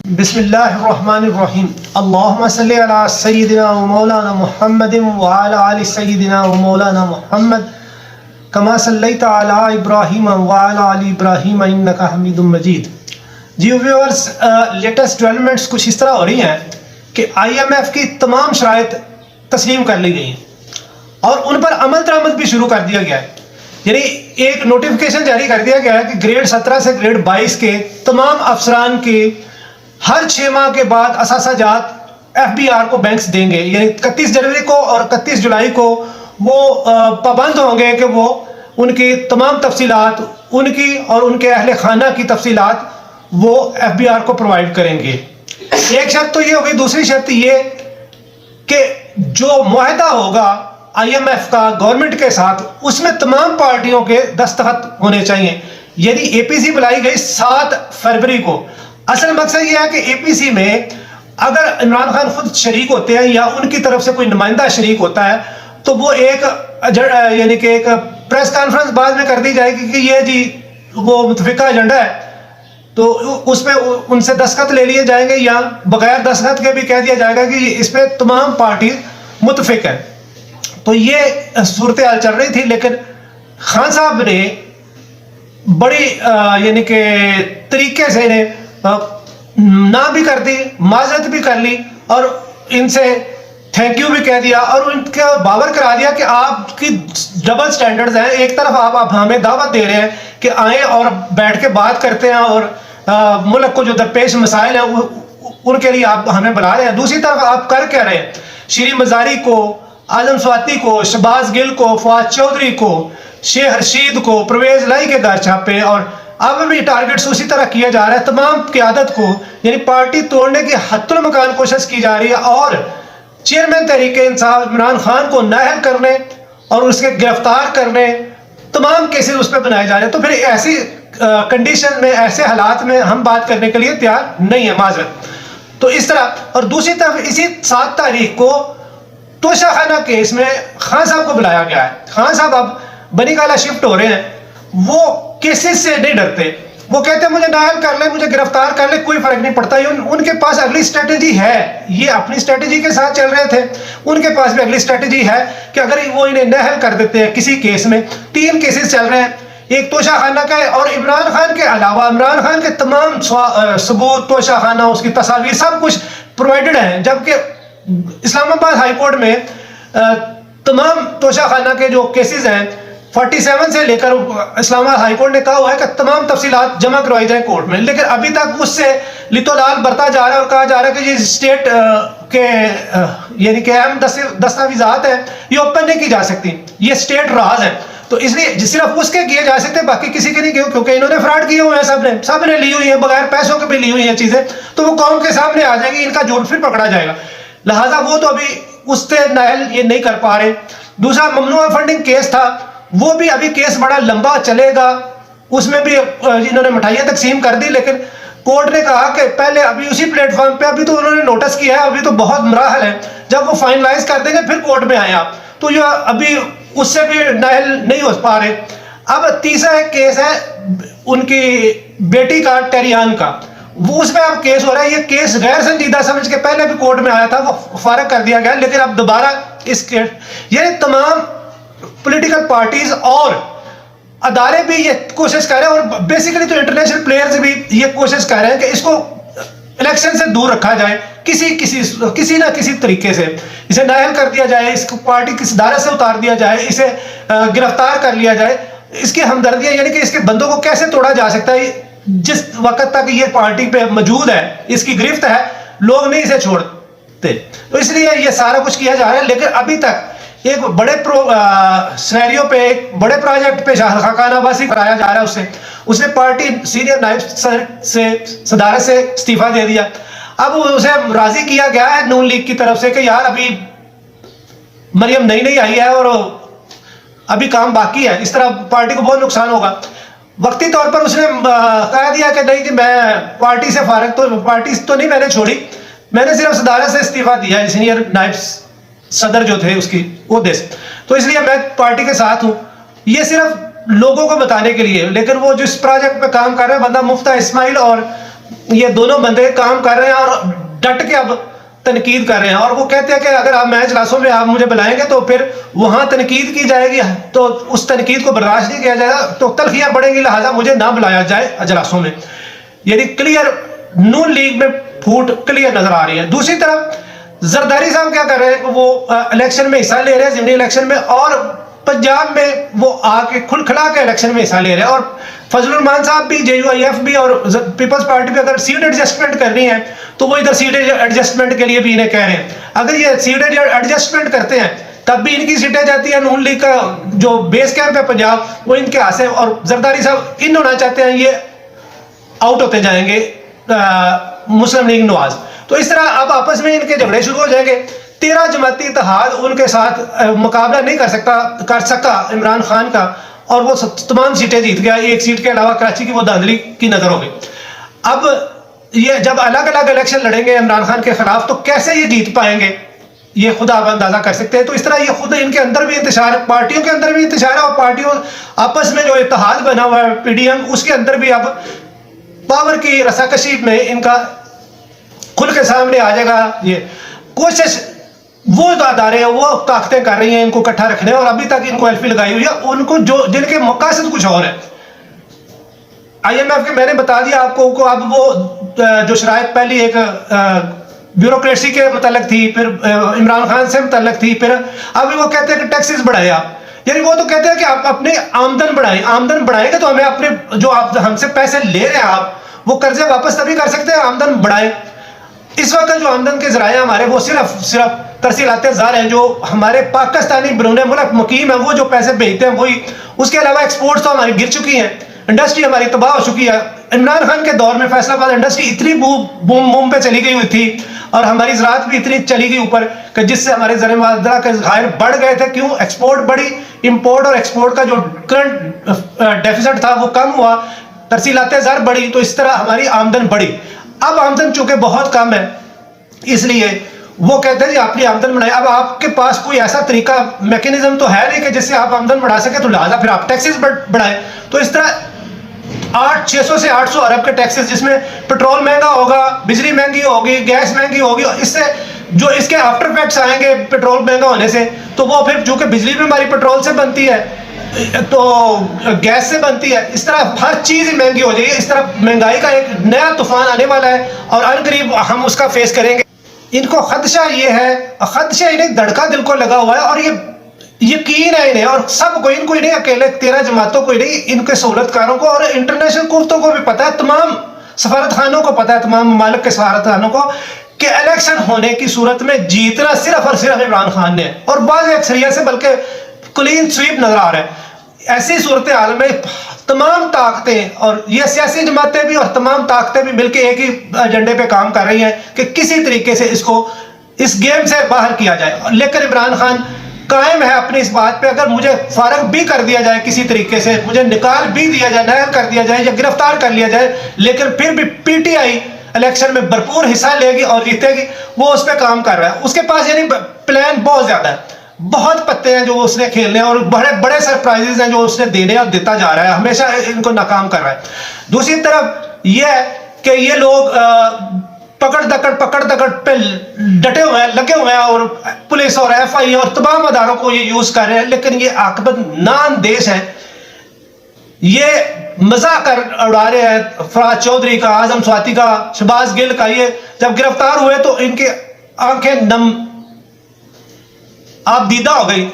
बिस्मिल्लाहिर्रहमानिर्रहीम। अल्लाहुम्मा सल्लि अला सय्यिदिना व मौलाना मुहम्मदिन व अला आलि सय्यिदिना व मौलाना मुहम्मद कमा सल्लैता अला इब्राहीम व अला आलि इब्राहीम इन्नका हमीदुम मजीद। जी व्यूअर्स, लेटेस्ट डेवलपमेंट्स कुछ इस तरह हो रही हैं कि IMF की तमाम शराइत तस्लीम कर ली गई हैं और उन पर अमल दरामद भी शुरू कर दिया गया है। यानी एक नोटिफिकेशन जारी कर दिया गया है कि ग्रेड 17 से ग्रेड 22 के तमाम अफसरान के हर 6 माह के बाद असासाजात FBR को बैंक्स देंगे। यानी 31 जनवरी को और 31 जुलाई को वो पाबंद होंगे कि वो उनकी तमाम तफसीलात, उनकी और उनके अहले खाना की तफसीलात वो FBR को प्रोवाइड करेंगे। एक शर्त तो ये होगी। दूसरी शर्त ये कि जो मुआहदा होगा IMF का गवर्नमेंट के साथ, उसमें तमाम पार्टियों के दस्तखत होने चाहिए। यदि APC बुलाई गई 7 फरवरी को, असल मकसद यह है कि APC में अगर इमरान खान खुद शरीक होते हैं या उनकी तरफ से कोई नुमाइंदा शरीक होता है तो वो एक यानी कि एक प्रेस कॉन्फ्रेंस बाद में कर दी जाएगी कि ये जी वो मुतफिका एजेंडा है, तो उस पर उनसे दस्तखत ले लिए जाएंगे या बगैर दस्तखत के भी कह दिया जाएगा कि इस पर तमाम पार्टी मुतफिक है। तो ये सूरत हाल चल रही थी, लेकिन खान साहब ने बड़ी यानी कि तरीके से इन्हें ना भी कर दी, माजरत भी कर ली और इनसे थैंक यू भी कह दिया और उनके बावर करा दिया कि आपकी डबल स्टैंडर्ड्स हैं। एक तरफ आप हमें दावत दे रहे हैं कि आए और बैठ के बात करते हैं और मुल्क को जो दरपेश मसाइल हैं उनके लिए आप हमें बुला रहे हैं, दूसरी तरफ आप कर क्या रहे हैं? शीरी मजारी को, आजम स्वाति को, शहबाज गिल को, फवाद चौधरी को, शेख रशीद को, परवेज लाई के घर छापे और अब भी टारगेट्स उसी तरह किया जा रहा है। तमाम क़यादत को यानी पार्टी तोड़ने की हत्तुल मकान कोशिश की जा रही है और चेयरमैन तहरीक इंसाफ इमरान खान को नाअहल करने और उसके गिरफ्तार करने तमाम केसेस उस पर बनाए जा रहे हैं। तो फिर ऐसी कंडीशन में, ऐसे हालात में हम बात करने के लिए तैयार नहीं है माजरत। तो इस तरह, और दूसरी तरफ इसी 7 तारीख को तोशाखाना केस में खान साहब को बुलाया गया है। खान साहब अब बनी काला शिफ्ट हो रहे हैं, वो केसेस से नहीं डरते। वो कहते हैं मुझे नाअहल कर ले, मुझे गिरफ्तार कर ले, कोई फर्क नहीं पड़ता। उनके पास अगली स्ट्रेटेजी है। ये अपनी स्ट्रेटेजी के साथ चल रहे थे, उनके पास भी अगली स्ट्रेटेजी है कि अगर वो इन्हें नाअहल कर देते हैं किसी केस में, 3 केसेस चल रहे हैं, एक तोशाखाना का है और इमरान खान के अलावा इमरान खान के तमाम सबूत, तोशाखाना, उसकी तस्वीर, सब कुछ प्रोवाइडेड है। जबकि इस्लामाबाद हाई कोर्ट में तमाम तोशाखाना के जो केसेस हैं 47 से लेकर इस्लामाबाद हाई कोर्ट ने कहा हुआ है कि तमाम तफसीलात जमा करवाई जाए कोर्ट में, लेकिन अभी तक उससे लितोलाल बरता जा रहा है और कहा जा रहा है कि ये स्टेट के यानी कि अहम दस्तावेजात हैं, ये ओपन नहीं की जा सकती, ये स्टेट राज है। तो इसलिए सिर्फ उसके किए जा सकते, बाकी किसी के नहीं किए, क्योंकि इन्होंने फ्रॉड किए हुए हैं, सबने ली हुई है, बगैर पैसों के भी ली हुई है चीजें, तो वो कौम के सामने आ जाएगी, इनका झूठ फिर पकड़ा जाएगा। लिहाजा वो तो अभी उससे नाअहल ये नहीं कर पा रहे। दूसरा ममनुआ फंडिंग केस था, वो भी अभी केस बड़ा लंबा चलेगा, उसमें भी इन्होंने मिठाइयाँ तकसीम कर दी, लेकिन कोर्ट ने कहा कि पहले अभी उसी प्लेटफॉर्म पे अभी तो उन्होंने नोटिस किया है, अभी तो बहुत मराहल है, जब वो फाइनलाइज कर देंगे फिर कोर्ट में आए आप, तो ये अभी उससे भी नाअहल नहीं हो पा रहे। अब तीसरा एक केस है उनकी बेटी का, टेरियान का, वो उसमें अब केस हो रहा है। ये केस गैर संजीदा समझ के पहले भी कोर्ट में आया था, वो फारग कर दिया गया, लेकिन अब दोबारा इस केस, ये तमाम पॉलिटिकल पार्टीज और अदारे भी ये कोशिश कर रहे हैं और बेसिकली तो इंटरनेशनल प्लेयर्स भी ये कोशिश कर रहे हैं कि इसको इलेक्शन से दूर रखा जाए, किसी ना किसी तरीके से इसे नाअहल कर दिया जाए, इसको पार्टी की सदारत से उतार दिया जाए, इसे गिरफ्तार कर लिया जाए। इसकी हमदर्दियां यानी कि इसके बंदों को कैसे तोड़ा जा सकता है, जिस वक्त तक ये पार्टी पे मौजूद है, इसकी गिरफ्त है, लोग नहीं इसे छोड़ते। तो इसलिए ये सारा कुछ किया जा रहा है, लेकिन अभी तक एक बड़े सिनेरियो पे, एक बड़े प्रोजेक्ट पे खाकानाबाजी कराया जा रहा है। उसने पार्टी सीनियर नायब से सदारत से इस्तीफा दे दिया। अब उसे राजी किया गया है नून लीग की तरफ से कि यार अभी मरियम नई आई है और अभी काम बाकी है, इस तरह पार्टी को बहुत नुकसान होगा। वक्ती तौर पर उसने कह दिया कि नहीं जी मैं पार्टी से फारग, तो पार्टी तो नहीं मैंने छोड़ी, मैंने सिर्फ सदारत से इस्तीफा दिया है, सीनियर नायब सदर जो थे उसकी ओहदे से, तो इसलिए मैं पार्टी के साथ हूं। ये सिर्फ लोगों को बताने के लिए, लेकिन वो जिस प्रोजेक्ट पे काम कर रहे हैं बंदा मुफ्ता इस्माइल और ये दोनों बंदे काम कर रहे हैं और डट के अब तनकीद कर रहे हैं, और वो कहते हैं कि अगर आप मैच अजलासों में आप मुझे बुलाएंगे तो फिर वहां तनकीद की जाएगी, तो उस तनकीद को बर्दाश्त नहीं किया जाएगा, तो तलखियां बढ़ेंगी, लिहाजा मुझे ना बुलाया जाए अजलासों में। यानी क्लियर नून लीग में फूट क्लियर नजर आ रही है। दूसरी तरफ जरदारी साहब क्या कर रहे हैं, वो इलेक्शन में हिस्सा ले रहे हैं, जिमनी इलेक्शन में, और पंजाब में वो आके खुलखला के इलेक्शन में हिस्सा ले रहे हैं। और फजलुर रहमान साहब भी, JUIF भी और पीपल्स पार्टी भी अगर सीट एडजस्टमेंट करनी है तो वो इधर सीट एडजस्टमेंट के लिए भी इन्हें कह रहे हैं। अगर ये सीट एडजस्टमेंट करते हैं तब भी इनकी सीटें जाती है, नून लीग का जो बेस कैंप है पंजाब वो इनके हाथ से, और जरदारी साहब इन होना चाहते हैं, ये आउट होते जाएंगे मुस्लिम लीग नवाज। तो इस तरह अब आपस में इनके झगड़े शुरू हो जाएंगे। 13 जमाती इत्तेहाद उनके साथ मुकाबला नहीं कर सका इमरान खान का, और वो तमाम सीटें जीत गया, एक सीट के अलावा कराची की वो धांधली की नजर हो गई। अब ये जब अलग अलग इलेक्शन लड़ेंगे इमरान खान के खिलाफ तो कैसे ये जीत पाएंगे, ये खुद आप अंदाजा कर सकते हैं। तो इस तरह ये खुद इनके अंदर भी इंतशार है, पार्टियों के अंदर भी इंतशार है, और पार्टियों आपस में जो इत्तेहाद बना हुआ है PDM, उसके अंदर भी अब पावर की रसाकशी में इनका खुल के सामने आ जाएगा। ये कोशिश वो अदारे हैं, वो ताकतें कर रही हैं इनको इकट्ठा रखने, और अभी तक इनको एल्फी लगाई हुई है उनको, जो जिनके मकासद कुछ और है। IMF के मैंने बता दिया आपको को, अब वो जो शराइत पहली एक ब्यूरोक्रेसी के मुताल्लिक थी, फिर इमरान खान से मुताल्लिक थी, फिर अभी वो कहते हैं कि टैक्सेस बढ़ाए आप, यानी वो तो कहते हैं कि आप अपनी आमदन बढ़ाएं, आमदन बढ़ाएंगे तो हमें अपने जो आप हमसे पैसे ले रहे हैं आप वो कर्जे वापस तभी कर सकते हैं आमदन बढ़ाएं। इस वक्त जो आमदन के जराए हमारे वो सिर्फ तरसीलाते ज़ार हैं, जो हमारे पाकिस्तानी बरूने मुल्क मुकीम है वो जो पैसे भेजते हैं वही, उसके अलावा एक्सपोर्ट्स तो हमारी गिर चुकी हैं, इंडस्ट्री हमारी तबाह हो चुकी है। इमरान खान के दौर में फैसलाबाद इंडस्ट्री इतनी बूम पे चली गई हुई थी, और हमारी ज़राअत भी इतनी चली गई ऊपर कि जिससे हमारे ज़र-ए-मुआवजा के ज़खायर बढ़ गए थे। क्यों? एक्सपोर्ट बढ़ी, इंपोर्ट और एक्सपोर्ट का जो करंट डेफिसिट था वो कम हुआ, तरसीलाते ज़र बढ़ी, तो इस तरह हमारी आमदन बढ़ी। अब आमदन चूंकि बहुत कम है, इसलिए वो कहते हैं जी अपनी आमदन बढ़ाए। अब आपके पास कोई ऐसा तरीका मैकेनिज्म तो है नहीं कि जिससे आप आमदन बढ़ा सके, तो लिहाजा फिर आप टैक्सेस बढ़ाए। तो इस तरह 600 से 800 अरब के टैक्सेस, जिसमें पेट्रोल महंगा होगा, बिजली महंगी होगी, गैस महंगी होगी, इससे जो इसके आफ्टर इफेक्ट्स आएंगे पेट्रोल महंगा होने से, तो वो फिर चूंकि बिजली भी हमारी पेट्रोल से बनती है तो गैस से बनती है, इस तरह हर चीज महंगी हो जाएगी। इस तरह महंगाई का एक नया तूफान आने वाला है और अनकरीब हम उसका फेस करेंगे। इनको खदशा ये है, खदशा इन्हें धड़का दिल को लगा हुआ है, और ये यकीन है इन्हें, और सबको, इनको ही नहीं अकेले 13 जमातों को ही नहीं, इनके सहूलतकारों को और इंटरनेशनल कुव्वतों को भी पता है, तमाम सफारत खानों को पता है, तमाम ममालिक के सफारत खानों को, कि इलेक्शन होने की सूरत में जीतना सिर्फ और सिर्फ इमरान खान ने, और बाज़ अक्सरियत से बल्कि क्लीन स्वीप नजर आ रहा है। ऐसी सूरत हाल में तमाम ताकतें, और ये सियासी जमातें भी और तमाम ताकतें भी मिलकर एक ही एजेंडे पे काम कर रही हैं कि किसी तरीके से इसको इस गेम से बाहर किया जाए। लेकिन इमरान खान कायम है अपनी इस बात पे, अगर मुझे फारग भी कर दिया जाए किसी तरीके से, मुझे निकाल भी दिया जाए, नायल कर दिया जाए या गिरफ्तार कर लिया जाए, लेकिन फिर भी PTI इलेक्शन में भरपूर हिस्सा लेगी और जीतेगी, वो उस पर काम कर रहा है। उसके पास यानी प्लान बहुत ज्यादा है, बहुत पत्ते हैं जो उसने खेलने, और बड़े बड़े सरप्राइजेस हैं जो उसने देने और देता जा रहा है, हमेशा इनको नाकाम कर रहा है। दूसरी तरफ यह है कि ये लोग पकड़ दकड़ पे डटे हुए हैं, लगे हुए हैं, और पुलिस और FI और तमाम अदारों को ये यूज कर रहे हैं, लेकिन ये आकबत नाअंदेश है। ये मजाक कर उड़ा रहे हैं फराज चौधरी का, आजम स्वाति का, शहबाज गिल का। ये जब गिरफ्तार हुए तो इनके आंखें नम आप दीदा हो गई,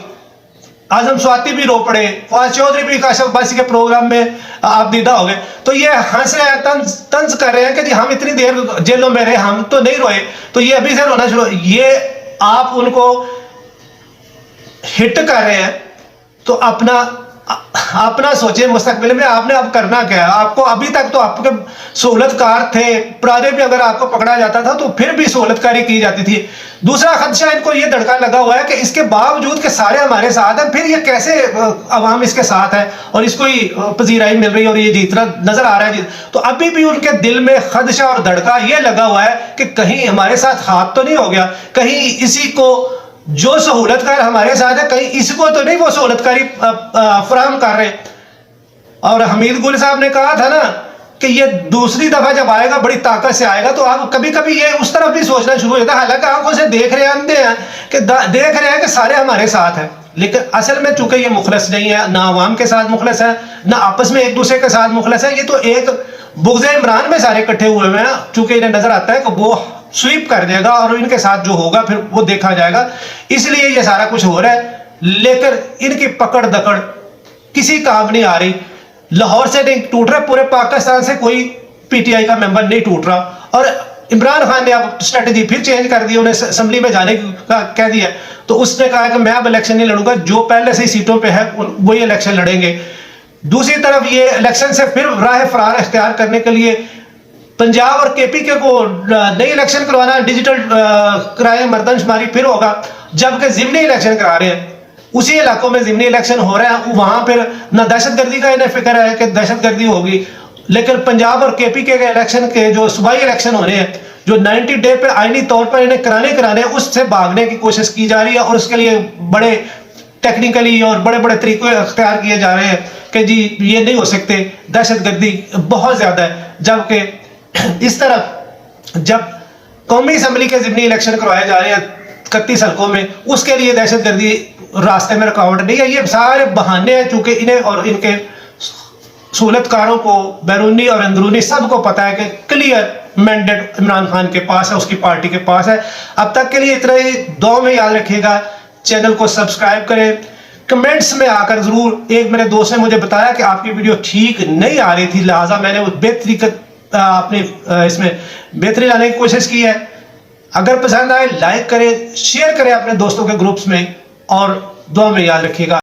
आजम स्वाति भी रो पड़े, फराज चौधरी भी काशिफ अब्बासी के प्रोग्राम में आप दीदा हो गए। तो ये हंस रहे हैं, तंज कर रहे हैं कि जी हम इतनी देर जेलों में रहे, हम तो नहीं रोए, तो ये अभी से रोना शुरू। ये आप उनको हिट कर रहे हैं, तो अपना सोचे मुस्तकबिल में आपने अब करना क्या है। आपको अभी तक तो आपके सहूलतकार थे, पुराने भी अगर आपको पकड़ा जाता था तो फिर भी सहूलतकारी की जाती थी। दूसरा खदशा इनको ये धड़का लगा हुआ है कि इसके बावजूद कि सारे हमारे साथ हैं, फिर ये कैसे अवाम इसके साथ है और इसको ही पजीराई मिल रही है और ये जीतना नजर आ रहा है। तो अभी भी उनके दिल में खदशा और धड़का ये लगा हुआ है कि कहीं हमारे साथ हाथ तो नहीं हो गया, कहीं इसी को जो सहूलतकार हमारे साथ है, कहीं इसको तो नहीं वो सहूलतकारी फराहम कर रहे। और हमीद गुल साहब ने कहा था ना कि ये दूसरी दफा जब आएगा बड़ी ताकत से आएगा, तो आप कभी कभी ये उस तरफ भी सोचना शुरू हो जाता है। हालांकि आंखों से देख रहे हैं, अंधे हैं कि देख रहे हैं कि सारे हमारे साथ हैं, लेकिन असल में चूंकि ये मुखलस नहीं है, ना अवाम के साथ मुखलस है, ना आपस में एक दूसरे के साथ मुखलस है। ये तो एक बुग़्ज़ इमरान में सारे इकट्ठे हुए हुए हैं, चूंकि इन्हें नजर आता है कि वो स्वीप कर देगा और इनके साथ जो होगा फिर वो देखा जाएगा, इसलिए ये सारा कुछ हो रहा है। लेकिन इनकी पकड़ दकड़ किसी काम नहीं आ रही। लाहौर से नहीं टूट रहा, पूरे पाकिस्तान से कोई पीटीआई का मेंबर नहीं टूट रहा। और इमरान खान ने अब स्ट्रेटजी फिर चेंज कर दी, उन्हें असेंबली में जाने का कह दिया, तो उसने कहा कि मैं अब इलेक्शन नहीं लड़ूंगा, जो पहले से ही सीटों पे है वही इलेक्शन लड़ेंगे। दूसरी तरफ ये इलेक्शन से फिर राह फरार इख्तियार करने के लिए पंजाब और केपीके को नई इलेक्शन करवाना, डिजिटल कराए, मर्दमशुमारी फिर होगा, जबकि ज़िमनी इलेक्शन करा रहे हैं। उसी इलाकों में ज़िमनी इलेक्शन हो रहा है, वहां फिर ना दहशतगर्दी का इन्हें फिक्र है कि दहशतगर्दी होगी, लेकिन पंजाब और केपीके के इलेक्शन के जो सूबाई इलेक्शन होने हैं, जो 90 डे पे आईनी तौर पर इन्हें कराने उससे भागने की कोशिश की जा रही है। और उसके लिए बड़े टेक्निकली और बड़े बड़े तरीके अख्तियार किए जा रहे हैं कि जी ये नहीं हो सकते, दहशतगर्दी बहुत ज्यादा है। जबकि इस तरफ जब कौमी असम्बली के ज़िमनी इलेक्शन करवाए जा रहे हैं 31 हल्कों में, उसके लिए दहशतगर्दी रास्ते में रुकावट नहीं है। ये सारे बहाने हैं, चूंकि इन्हें और इनके सहूलतकारों को बैरूनी और अंदरूनी सबको पता है कि क्लियर मैंडेट इमरान खान के पास है, उसकी पार्टी के पास है। अब तक के लिए इतना ही, दुआ में याद रखिएगा, चैनल को सब्सक्राइब करें। कमेंट्स में आकर जरूर, एक मेरे दोस्त ने मुझे बताया कि आपकी वीडियो ठीक नहीं आ रही थी, लिहाजा मैंने वो बेहतरी अपने इसमें बेहतरी लाने की कोशिश की है। अगर पसंद आए लाइक करें, शेयर करें अपने दोस्तों के ग्रुप्स में, और दुआ में याद रखिएगा।